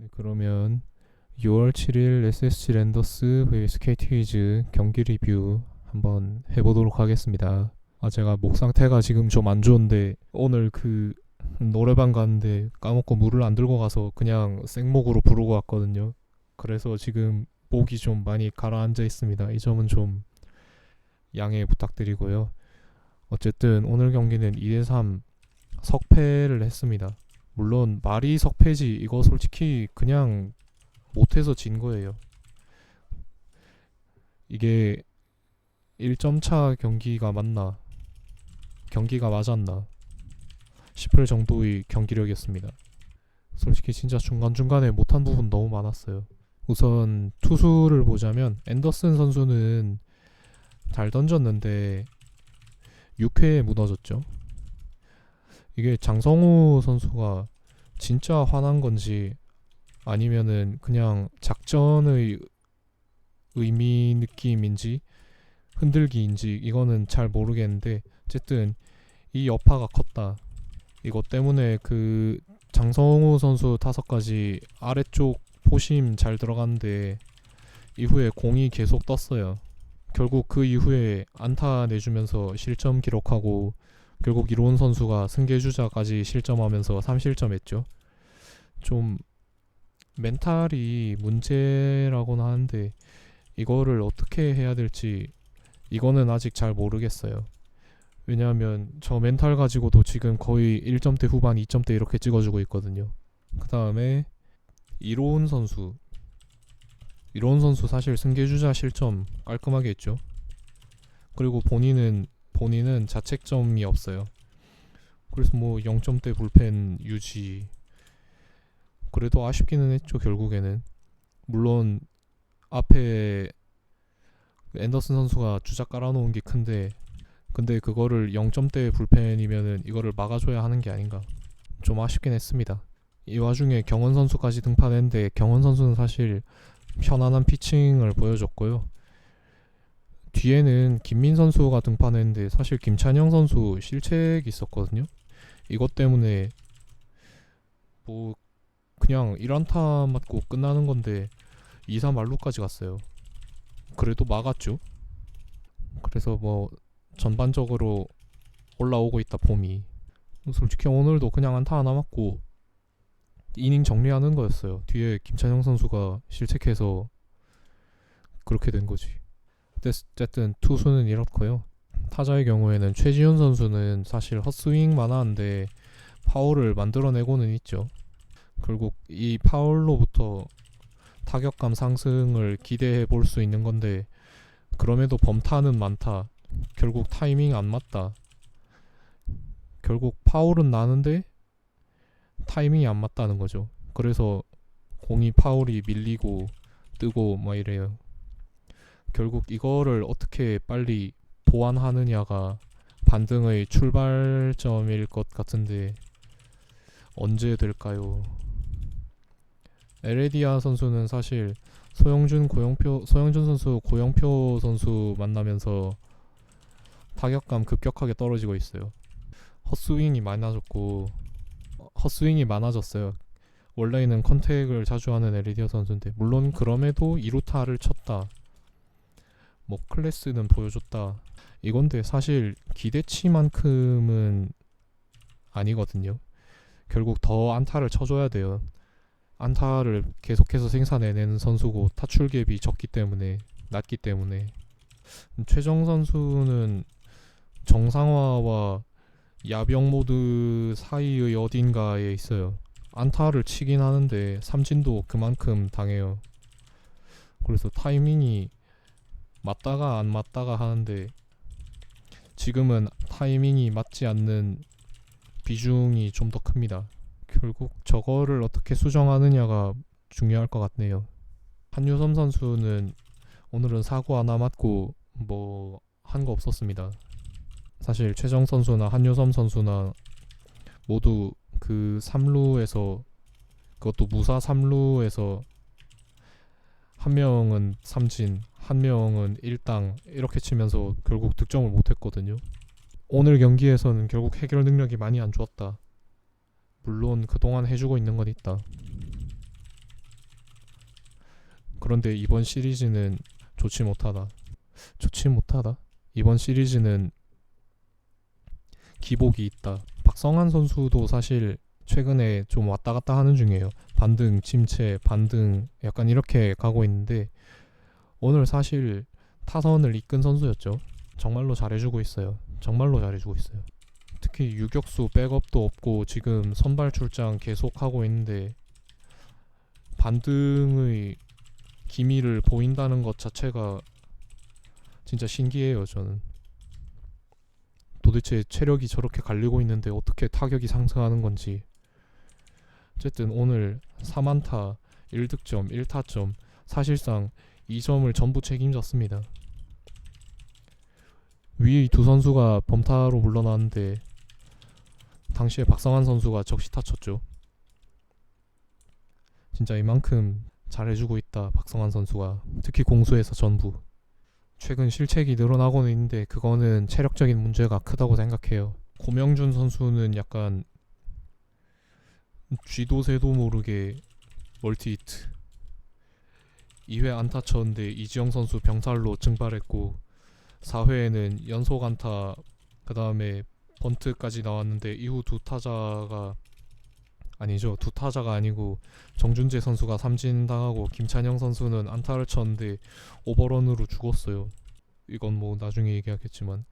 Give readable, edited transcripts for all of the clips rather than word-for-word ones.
네, 그러면 6월 7일 SSG 랜더스 vs KT 위즈 경기 리뷰 한번 해보도록 하겠습니다. 제가 목 상태가 지금 좀 안 좋은데 오늘 노래방 갔는데 까먹고 물을 안 들고 가서 그냥 생목으로 부르고 왔거든요. 그래서 지금 목이 좀 많이 가라앉아 있습니다. 이 점은 좀 양해 부탁드리고요. 어쨌든 오늘 경기는 2대3 석패를 했습니다. 물론 말이 석패지 이거 솔직히 그냥 못해서 진 거예요. 이게 1점 차 경기가 맞나 경기가 맞았나 싶을 정도의 경기력이었습니다. 솔직히 진짜 중간중간에 못한 부분 너무 많았어요. 우선 투수를 보자면 앤더슨 선수는 잘 던졌는데 6회에 무너졌죠. 이게 장성우 선수가 진짜 화난 건지 아니면은 그냥 작전의 의미 느낌인지 흔들기인지 이거는 잘 모르겠는데 어쨌든 이 여파가 컸다. 이것 때문에 장성우 선수 타석까지 아래쪽 포심 잘 들어갔는데 이후에 공이 계속 떴어요. 결국 그 이후에 안타 내주면서 실점 기록하고 결국 이로운 선수가 승계주자까지 실점하면서 3실점했죠. 좀 멘탈이 문제라고는 하는데 이거를 어떻게 해야 될지 이거는 아직 잘 모르겠어요. 왜냐하면 저 멘탈 가지고도 지금 거의 1점대 후반 2점대 이렇게 찍어주고 있거든요. 그 다음에 이로운 선수 사실 승계주자 실점 깔끔하게 했죠. 그리고 본인은 자책점이 없어요. 그래서 뭐 0점대 불펜 유지. 그래도 아쉽기는 했죠. 결국에는 물론 앞에 앤더슨 선수가 주자 깔아놓은 게 큰데 근데 그거를 0점대 불펜이면은 이거를 막아줘야 하는 게 아닌가. 좀 아쉽긴 했습니다. 이 와중에 경원 선수까지 등판했는데 경원 선수는 사실 편안한 피칭을 보여줬고요. 뒤에는 김민 선수가 등판했는데 사실 김찬영 선수 실책이 있었거든요. 이것 때문에 뭐 그냥 1안타 맞고 끝나는 건데 2사 말루까지 갔어요. 그래도 막았죠. 그래서 뭐 전반적으로 올라오고 있다 폼이. 솔직히 오늘도 그냥 안타 하나 맞고 이닝 정리하는 거였어요. 뒤에 김찬영 선수가 실책해서 그렇게 된 거지. 어쨌든 투수는 이렇고요. 타자의 경우에는 최지훈 선수는 사실 헛스윙만 하는데 파울을 만들어내고는 있죠. 결국 이 파울로부터 타격감 상승을 기대해 볼 수 있는 건데 그럼에도 범타는 많다. 결국 타이밍 안 맞다. 결국 파울은 나는데 타이밍이 안 맞다는 거죠. 그래서 공이 파울이 밀리고 뜨고 막 이래요. 결국 이거를 어떻게 빨리 보완하느냐가 반등의 출발점일 것 같은데 언제 될까요? 에레디아 선수는 사실 소영준 선수 고영표 선수 만나면서 타격감 급격하게 떨어지고 있어요. 헛스윙이 많아졌어요. 원래는 컨택을 자주 하는 에레디아 선수인데 물론 그럼에도 2루타를 쳤다. 뭐 클래스는 보여줬다. 이건데 사실 기대치만큼은 아니거든요. 결국 더 안타를 쳐줘야 돼요. 안타를 계속해서 생산해내는 선수고 타출갭이 낮기 때문에 최정 선수는 정상화와 야병 모드 사이의 어딘가에 있어요. 안타를 치긴 하는데 삼진도 그만큼 당해요. 그래서 타이밍이 맞다가 안 맞다가 하는데 지금은 타이밍이 맞지 않는 비중이 좀 더 큽니다. 결국 저거를 어떻게 수정하느냐가 중요할 것 같네요. 한유섬 선수는 오늘은 사고 하나 맞고 뭐 한 거 없었습니다. 사실 최정 선수나 한유섬 선수나 모두 그 3루에서 그것도 무사 3루에서 한 명은 삼진, 한 명은 1당 이렇게 치면서 결국 득점을 못했거든요. 오늘 경기에서는 결국 해결 능력이 많이 안 좋았다. 물론 그동안 해주고 있는 건 있다. 그런데 이번 시리즈는 좋지 못하다. 좋지 못하다? 이번 시리즈는 기복이 있다. 박성환 선수도 사실 최근에 좀 왔다 갔다 하는 중이에요. 반등, 침체, 반등 약간 이렇게 가고 있는데 오늘 사실 타선을 이끈 선수였죠. 정말로 잘해주고 있어요. 정말로 잘해주고 있어요. 특히 유격수 백업도 없고 지금 선발 출장 계속 하고 있는데 반등의 기미를 보인다는 것 자체가 진짜 신기해요. 저는 도대체 체력이 저렇게 갈리고 있는데 어떻게 타격이 상승하는 건지. 어쨌든 오늘 3안타 1득점 1타점 사실상 2점을 전부 책임졌습니다. 위의 두 선수가 범타로 물러나는데 당시에 박성환 선수가 적시타 쳤죠. 진짜 이만큼 잘해주고 있다 박성환 선수가. 특히 공수에서 전부. 최근 실책이 늘어나고는 있는데 그거는 체력적인 문제가 크다고 생각해요. 고명준 선수는 약간 쥐도 새도 모르게 멀티히트 2회 안타 쳤는데 이지영 선수 병살로 증발했고 4회에는 연속 안타 그 다음에 번트까지 나왔는데 이후 두 타자가 아니고 정준재 선수가 삼진 당하고 김찬영 선수는 안타를 쳤는데 오버런으로 죽었어요. 이건 뭐 나중에 얘기하겠지만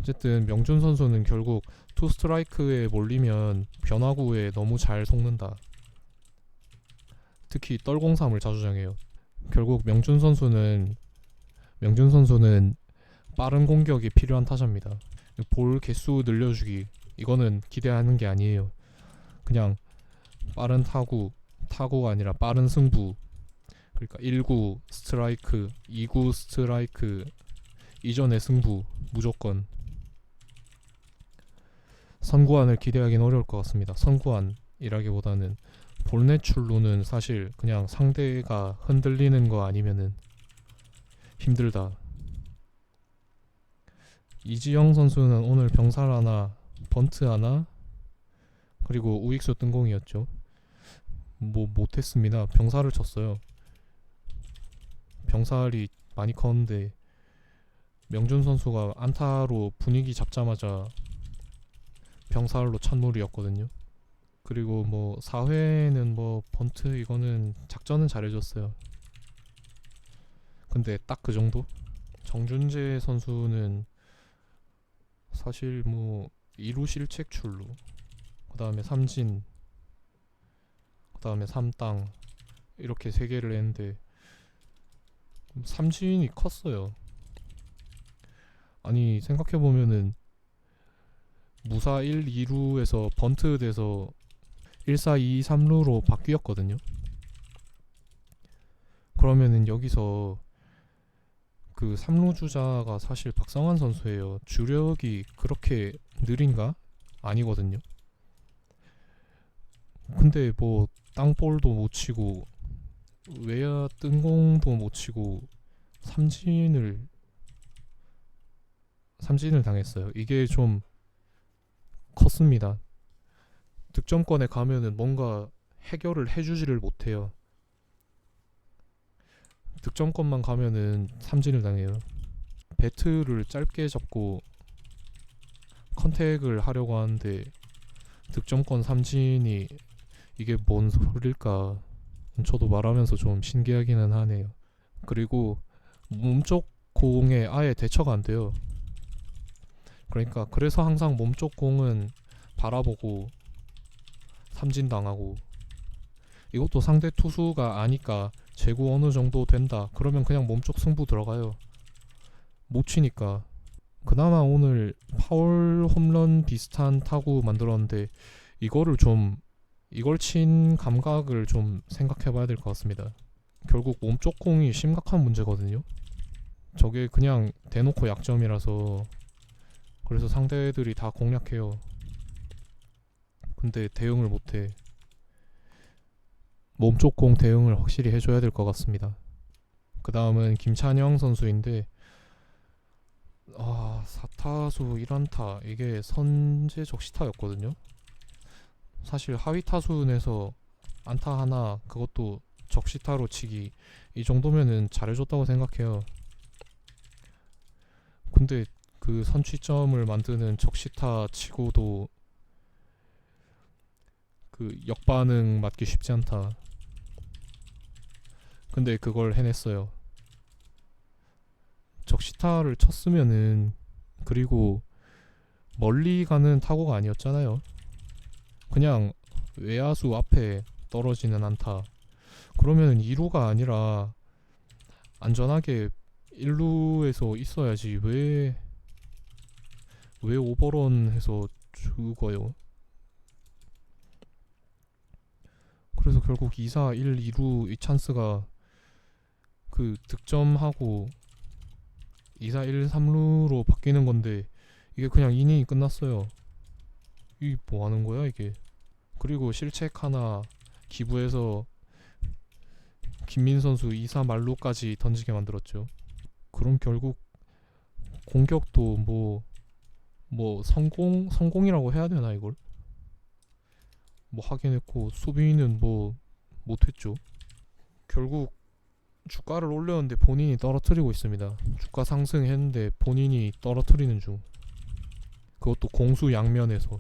어쨌든 명준 선수는 결국 투 스트라이크에 몰리면 변화구에 너무 잘 속는다. 특히 떨공삼을 자주 당해요. 결국 명준 선수는 빠른 공격이 필요한 타자입니다. 볼 개수 늘려주기 이거는 기대하는 게 아니에요. 그냥 빠른 타구가 아니라 빠른 승부. 그러니까 1구 스트라이크 2구 스트라이크 이전의 승부 무조건. 선구안을 기대하기는 어려울 것 같습니다. 선구안이라기보다는 볼넷출루는 사실 그냥 상대가 흔들리는 거 아니면은 힘들다. 이지영 선수는 오늘 병살 하나 번트 하나 그리고 우익수 뜬공이었죠. 뭐 못했습니다. 병살을 쳤어요. 병살이 많이 컸는데 명준 선수가 안타로 분위기 잡자마자 병살로 찬물이었거든요. 그리고 뭐 4회는 뭐 번트 이거는 작전은 잘해줬어요. 근데 딱 그 정도? 정준재 선수는 사실 뭐 2루 실책 출루 그 다음에 삼진 그 다음에 3땅 이렇게 3개를 했는데 삼진이 컸어요. 아니 생각해보면은 무사 1, 2루에서 번트 돼서 1, 4, 2, 3루로 바뀌었거든요. 그러면은 여기서 그 3루 주자가 사실 박성환 선수예요. 주력이 그렇게 느린가? 아니거든요. 근데 뭐 땅볼도 못 치고 외야 뜬공도 못 치고 삼진을 당했어요. 이게 좀 컸습니다. 득점권에 가면은 뭔가 해결을 해주지를 못해요. 득점권만 가면은 삼진을 당해요. 배트를 짧게 잡고 컨택을 하려고 하는데 득점권 삼진이 이게 뭔 소릴까. 저도 말하면서 좀 신기하기는 하네요. 그리고 몸쪽 공에 아예 대처가 안 돼요. 그러니까 그래서 항상 몸쪽 공은 바라보고 삼진 당하고, 이것도 상대 투수가 아니까 제구 어느 정도 된다 그러면 그냥 몸쪽 승부 들어가요. 못 치니까. 그나마 오늘 파울 홈런 비슷한 타구 만들었는데 이걸 친 감각을 좀 생각해 봐야 될 것 같습니다. 결국 몸쪽 공이 심각한 문제거든요. 저게 그냥 대놓고 약점이라서 그래서 상대들이 다 공략해요. 근데 대응을 못해. 몸쪽 공 대응을 확실히 해줘야 될 것 같습니다. 그 다음은 김찬영 선수인데 4타수 1안타 이게 선제 적시타였거든요. 사실 하위 타순에서 안타 하나 그것도 적시타로 치기 이 정도면은 잘해줬다고 생각해요. 근데 그 선취점을 만드는 적시타 치고도 그 역반응 맞기 쉽지 않다. 근데 그걸 해냈어요. 적시타를 쳤으면은, 그리고 멀리 가는 타구가 아니었잖아요. 그냥 외야수 앞에 떨어지는 안타. 그러면은 2루가 아니라 안전하게 1루에서 있어야지. 왜 오버런 해서 죽어요? 그래서 결국 2사 1, 2루 이 찬스가 그 득점하고 2사 1, 3루로 바뀌는 건데, 이게 그냥 이닝이 끝났어요. 이 뭐 하는 거야 이게? 그리고 실책 하나 기부해서 김민 선수 2사 말루까지 던지게 만들었죠. 그럼 결국 공격도 뭐 성공이라고 해야 되나 이걸? 뭐 하긴 했고 수비는 뭐 못했죠. 결국 주가를 올렸는데 본인이 떨어뜨리고 있습니다. 주가 상승했는데 본인이 떨어뜨리는 중. 그것도 공수 양면에서.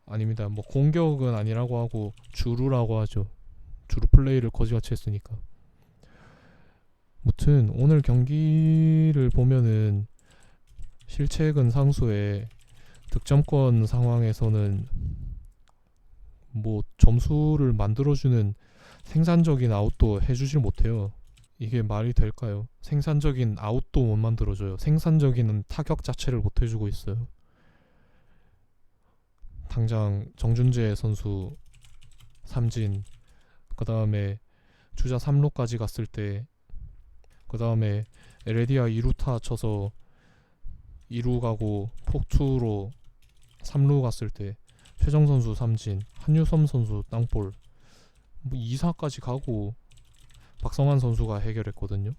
아닙니다. 뭐 공격은 아니라고 하고 주루라고 하죠. 주루 플레이를 거지같이 했으니까. 무튼 오늘 경기를 보면은 실책은 상수에 득점권 상황에서는 뭐 점수를 만들어주는 생산적인 아웃도 해주질 못해요. 이게 말이 될까요? 생산적인 아웃도 못 만들어줘요. 생산적인 타격 자체를 못 해주고 있어요. 당장 정준재 선수 삼진, 그 다음에 주자 3루까지 갔을 때, 그 다음에 에레디아 2루타 쳐서 2루 가고 폭투로 3루 갔을 때 최정 선수 삼진, 한유섬 선수 땅볼, 뭐 2사까지 가고 박성환 선수가 해결했거든요.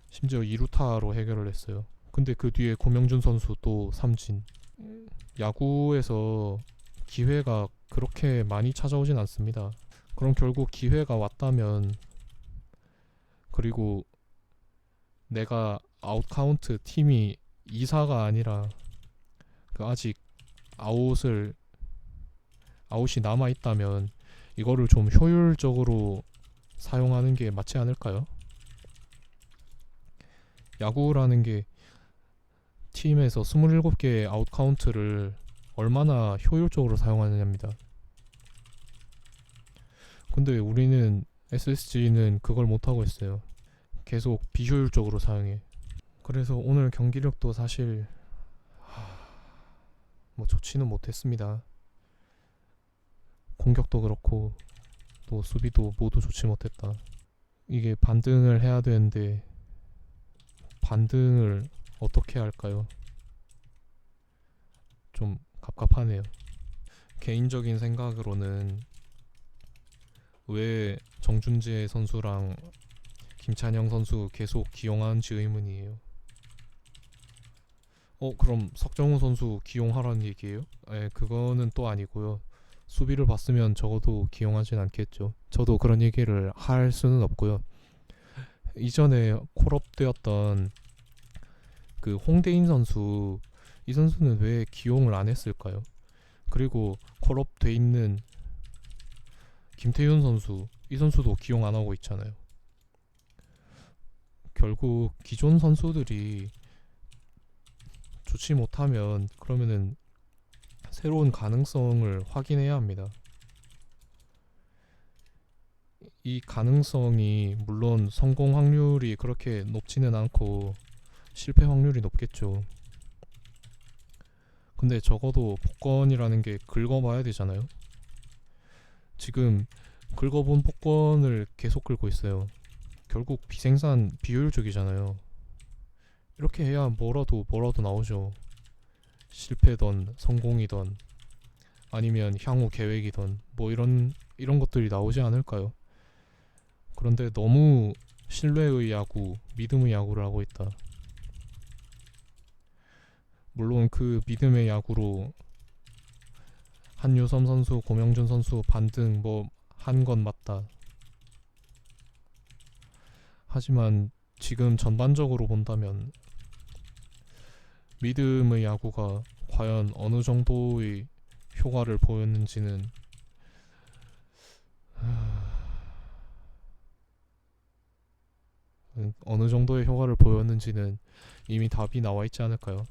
심지어 2루타로 해결을 했어요. 근데 그 뒤에 고명준 선수 또 삼진. 야구에서 기회가 그렇게 많이 찾아오진 않습니다. 그럼 결국 기회가 왔다면, 그리고 내가 아웃카운트 팀이 2사가 아니라 그 아직 아웃이 남아있다면 이거를 좀 효율적으로 사용하는 게 맞지 않을까요? 야구라는 게 팀에서 27개의 아웃카운트를 얼마나 효율적으로 사용하느냐입니다. 근데 우리는 SSG는 그걸 못하고 있어요. 계속 비효율적으로 사용해. 그래서 오늘 경기력도 사실 뭐 좋지는 못했습니다. 공격도 그렇고 또 수비도 모두 좋지 못했다. 이게 반등을 해야 되는데 반등을 어떻게 할까요? 좀 갑갑하네요. 개인적인 생각으로는 왜 정준재 선수랑 김찬영 선수 계속 기용하는지 의문이에요. 그럼 석정우 선수 기용하라는 얘기예요? 그거는 또 아니고요. 수비를 봤으면 적어도 기용하진 않겠죠. 저도 그런 얘기를 할 수는 없고요. 이전에 콜업되었던 그 홍대인 선수, 이 선수는 왜 기용을 안 했을까요? 그리고 콜업돼 있는 김태윤 선수, 이 선수도 기용 안 하고 있잖아요. 결국 기존 선수들이 좋지 못하면 그러면은 새로운 가능성을 확인해야 합니다. 이 가능성이 물론 성공 확률이 그렇게 높지는 않고 실패 확률이 높겠죠. 근데 적어도 복권이라는 게 긁어봐야 되잖아요. 지금 긁어본 복권을 계속 긁고 있어요. 결국 비생산 비효율적이잖아요. 이렇게 해야 뭐라도 나오죠. 실패던 성공이던 아니면 향후 계획이던 뭐 이런 것들이 나오지 않을까요? 그런데 너무 신뢰의 야구, 믿음의 야구를 하고 있다. 물론 그 믿음의 야구로 한유섬 선수, 고명준 선수 반등 뭐 한 건 맞다. 하지만 지금 전반적으로 본다면 믿음의 야구가 과연 어느 정도의 효과를 보였는지는 어느 정도의 효과를 보였는지는 이미 답이 나와 있지 않을까요?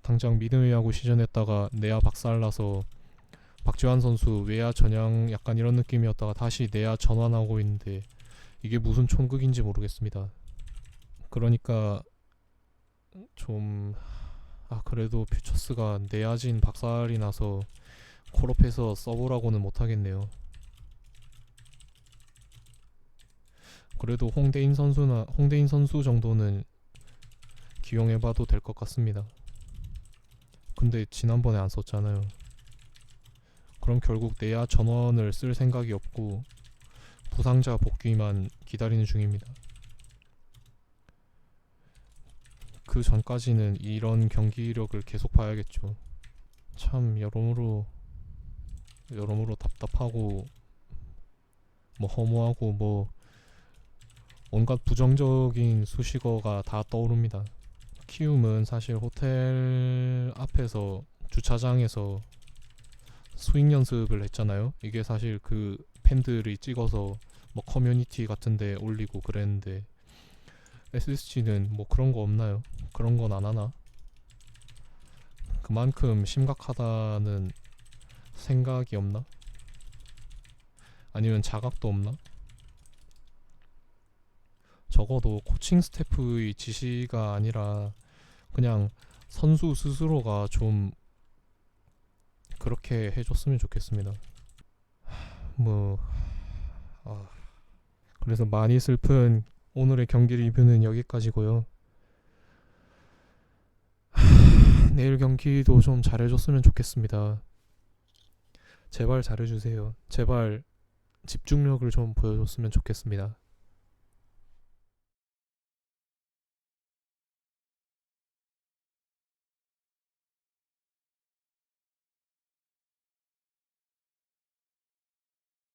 당장 믿음의 야구 시전했다가 내야 박살나서 박지환 선수 외야 전향 약간 이런 느낌이었다가 다시 내야 전환하고 있는데 이게 무슨 촌극인지 모르겠습니다. 그러니까 좀 그래도 퓨처스가 내야진 박살이 나서 콜업해서 써보라고는 못하겠네요. 그래도 홍대인 선수 정도는 기용해봐도 될 것 같습니다. 근데 지난번에 안 썼잖아요. 그럼 결국 내야 전원을 쓸 생각이 없고 부상자 복귀만 기다리는 중입니다. 그 전까지는 이런 경기력을 계속 봐야겠죠. 참 여러모로 답답하고 뭐 허무하고 뭐 온갖 부정적인 수식어가 다 떠오릅니다. 키움은 사실 호텔 앞에서 주차장에서 스윙 연습을 했잖아요. 이게 사실 그 팬들이 찍어서 뭐 커뮤니티 같은데 올리고 그랬는데 SSG는 뭐 그런 거 없나요? 그런 건 안 하나? 그만큼 심각하다는 생각이 없나? 아니면 자각도 없나? 적어도 코칭 스태프의 지시가 아니라 그냥 선수 스스로가 좀 그렇게 해줬으면 좋겠습니다. 그래서 많이 슬픈 오늘의 경기 리뷰는 여기까지고요. 내일 경기도 좀 잘해줬으면 좋겠습니다. 제발 잘해주세요. 제발 집중력을 좀 보여줬으면 좋겠습니다.